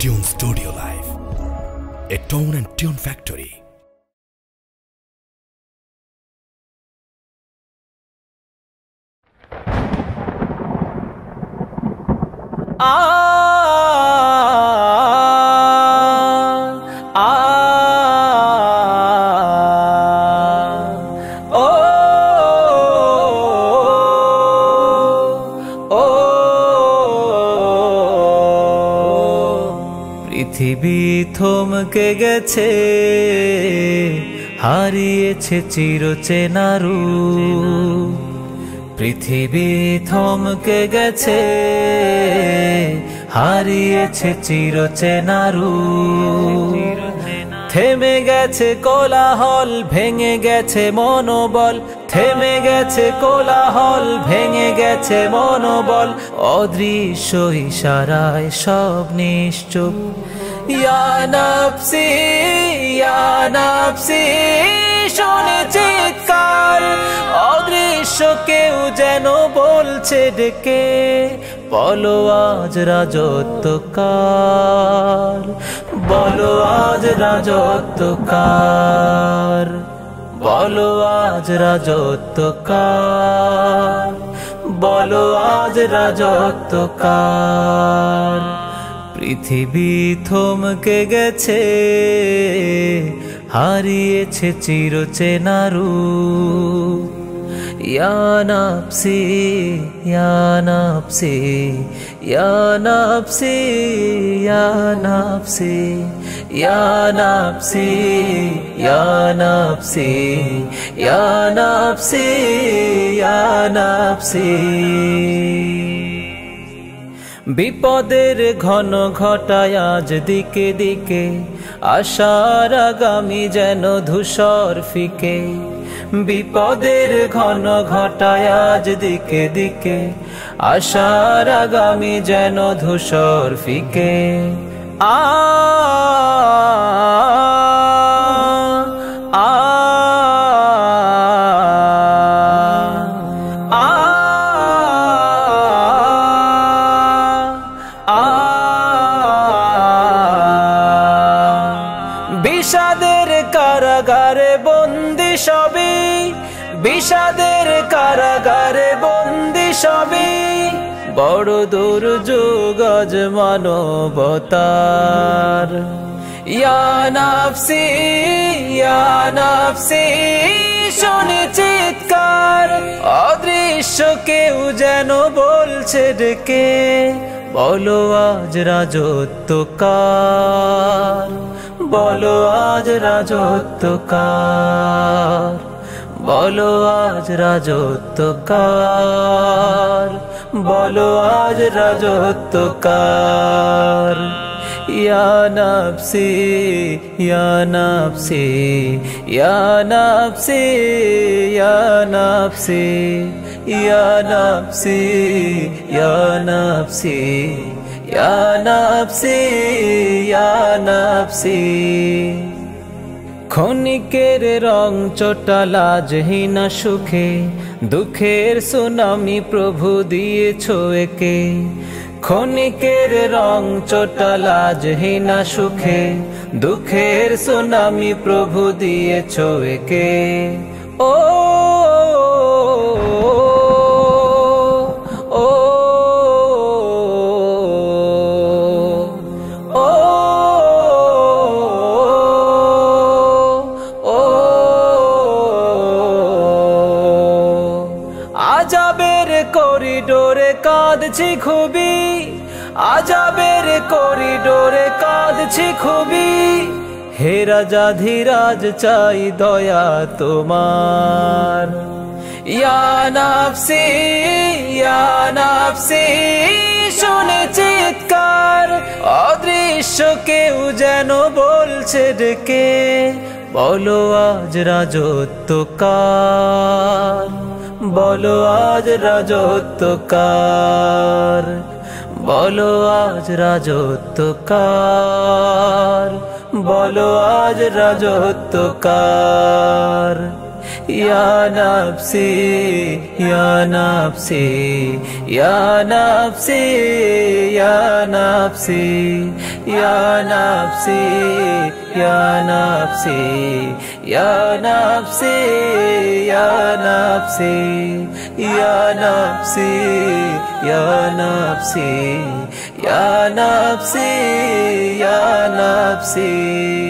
Tune Studio Live, a tone and tune factory. পৃথিবী থমকে গেছে, হারিয়েছে চিরচেনা রূপ। পৃথিবী থমকে গেছে, হারিয়েছে চিরচেনা রূপ। থেমে গেছে কোলাহল, ভেঙে গেছে মনোবল। থেমে গেছে কোলাহল, ভেঙে গেছে মনোবল। অদৃশ্য ইশারায় সব নিশ্চুপ। ইয়া নাফসি, ইয়া নাফসি, শোনে চিৎকার। অদৃশ্য কেউ যেন বলছে ডেকে, বলো আজ রাজত্ব কার, বলো আজ রাজত্ব কার, বলো আজ রাজত্ব কার, বলো আজ রাজত্ব কার। পৃথিবী থমকে গেছে, হারিয়েছে চিরচেনা রূপ। ইয়া নাফসি, ইয়া নাফসি, ইয়া নাফসি, ইয়া নাফসি, ইয়া নাফসি, ইয়া নাফসি, ইয়া নাফসি, ইয়া নাফসি। বিপদের ঘন ঘটায় আজ দিকে দিকে, আশার আগামী যেন ধূসর ফিকে। বিপদের ঘন ঘটায় আজ দিকে দিকে, আশার আগামী যেন ধূসর ফিকে। আ বিষাদের কারাগারে বন্দি সবই, বিষাদের কারাগারে বন্দি সবই। বড় দুর্যোগ আজ মানবতার। ইয়া নাফসি, ইয়া নাফসি, শোনে চিৎকার। অদৃশ্য কেউ যেন বলছে ডেকে, বলো আজ রাজত্ব কার, বলো আজ রাজত্ব কার, বলো আজ রাজত্ব কার, বলো আজ রাজত্ব কার। ইয়া নাফসি, ইয়া নাফসি, ইয়া নাফসি, ইয়া নাফসি, ইয়া নাফসি, ইয়া নাফসি, ইয়া নাফসি, ইয়া নাফসি। ক্ষণিকের রং চোটা লাজহীনা সুখে, দুঃখের সুনামি প্রভু দিয়েছো একে। ক্ষণিকের রং চোটা লাজহীনা সুখে, দুঃখের সুনামি প্রভু দিয়েছো একে। ও আজাবের করিডোরে কাঁদছি খুবই, আজাবের করিডোরে কাঁদছি খুবই। হে রাজা ধীরাজ চাই দয়া তোমার। ইয়া নাফসি, ইয়া নাফসি, শোনে চিৎকার। অদৃশ্য কেউ যেন বলছে ডেকে, বলো আজ রাজত্ব কার, বলো আজ রাজত্ব কার, বলো আজ রাজত্ব কার, বলো আজ রাজত্ব কার। ইয়া নাফসি ইয়া নাফসি ইয়া নাফসি ইয়া নাফসি ইয়া নাফসি ইয়া নাফসি ইয়া নাফসি ইয়া নাফসি ইয়া নাফসি ইয়া নাফসি ইয়া নাফসি ইয়া নাফসি